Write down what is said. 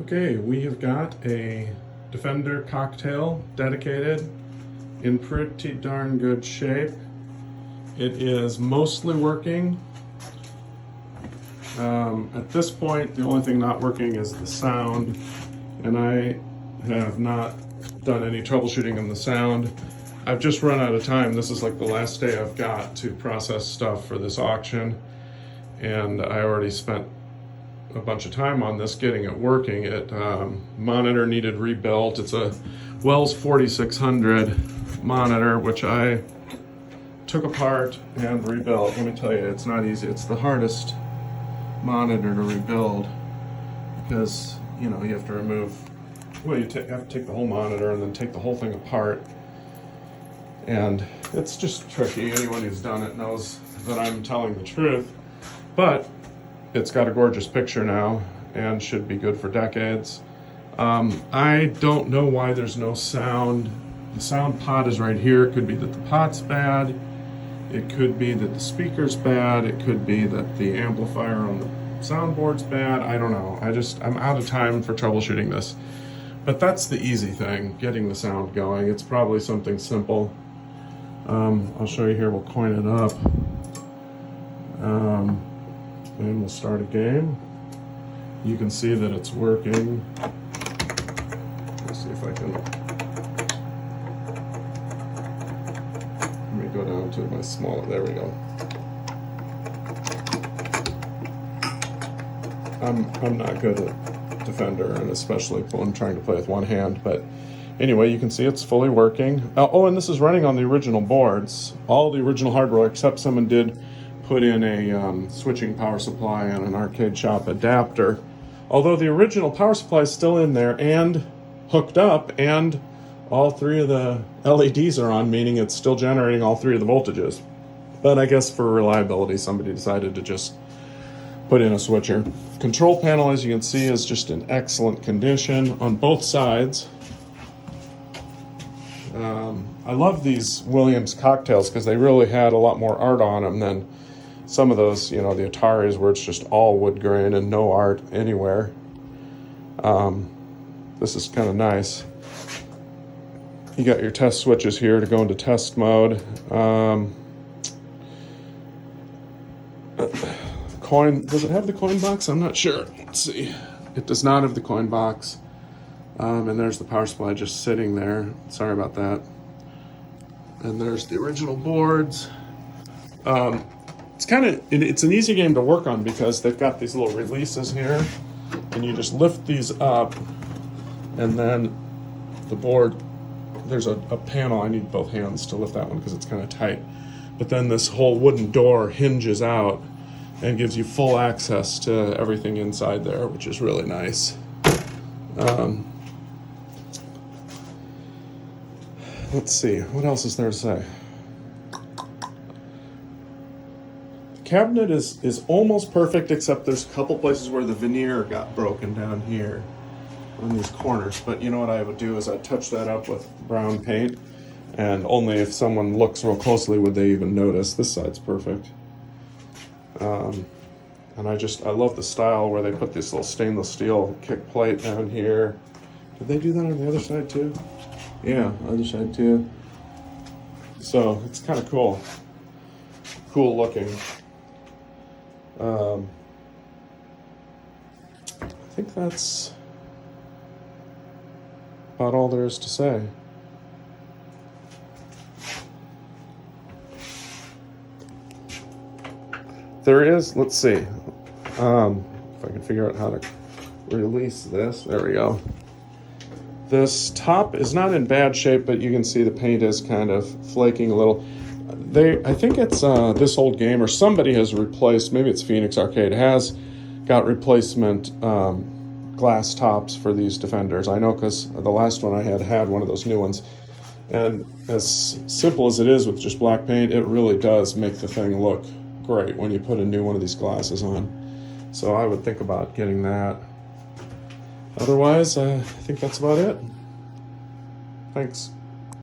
Okay, we have got a Defender cocktail dedicated in pretty darn good shape. It is mostly working. At this point, the only thing not working is the sound, and I have not done any troubleshooting on the sound. I've just run out of time. This is like the last day I've got to process stuff for this auction, and I already spent a bunch of time on this getting it working. Monitor needed rebuilt. It's a Wells 4600 monitor, which I took apart and rebuilt. Let me tell you, it's not easy. It's the hardest monitor to rebuild because, you know, you have to remove, well, you have to take the whole monitor and then take the whole thing apart. And it's just tricky. Anyone who's done it knows that I'm telling the truth. But it's got a gorgeous picture now and should be good for decades. I don't know why there's no sound. The sound pot is right here. It could be that the pot's bad. It could be that the speaker's bad. It could be that the amplifier on the soundboard's bad. I don't know. I'm out of time for troubleshooting this. But that's the easy thing, getting the sound going. It's probably something simple. I'll show you here. We'll coin it up. And we'll start a game. You can see that it's working. Let's see if I can. Let me go down to my smaller. There we go. I'm not good at Defender, and especially when I'm trying to play with one hand. But anyway, you can see it's fully working. Oh, and this is running on the original boards, all the original hardware, except someone did put in a switching power supply and an arcade shop adapter. Although the original power supply is still in there and hooked up, and all three of the LEDs are on, meaning it's still generating all three of the voltages. But I guess for reliability, somebody decided to just put in a switcher. Control panel, as you can see, is just in excellent condition on both sides. I love these Williams cocktails because they really had a lot more art on them than some of those, you know, the Ataris, where it's just all wood grain and no art anywhere. This is kind of nice. You got your test switches here to go into test mode. Coin, does it have the coin box? I'm not sure. Let's see. It does not have the coin box. And there's the power supply just sitting there. Sorry about that. And there's the original boards. It's an easy game to work on because they've got these little releases here, and you just lift these up, and then the board, there's a panel. I need both hands to lift that one because it's kind of tight. But then this whole wooden door hinges out and gives you full access to everything inside there, which is really nice. Let's see, what else is there to say? Cabinet is almost perfect, except there's a couple places where the veneer got broken down here on these corners. But you know what I would do is I'd touch that up with brown paint, and only if someone looks real closely would they even notice. This side's perfect. And I love the style where they put this little stainless steel kick plate down here. Did they do that on the other side too? Yeah, other side too. So it's kind of cool. Cool looking. I think that's about all there is to say. There is, let's see, if I can figure out how to release this. There we go. This top is not in bad shape, but you can see the paint is kind of flaking a little. I think it's this old game, or somebody has replaced, maybe it's Phoenix Arcade, has got replacement glass tops for these Defenders. I know because the last one I had one of those new ones. And as simple as it is with just black paint, it really does make the thing look great when you put a new one of these glasses on. So I would think about getting that. Otherwise, I think that's about it. Thanks.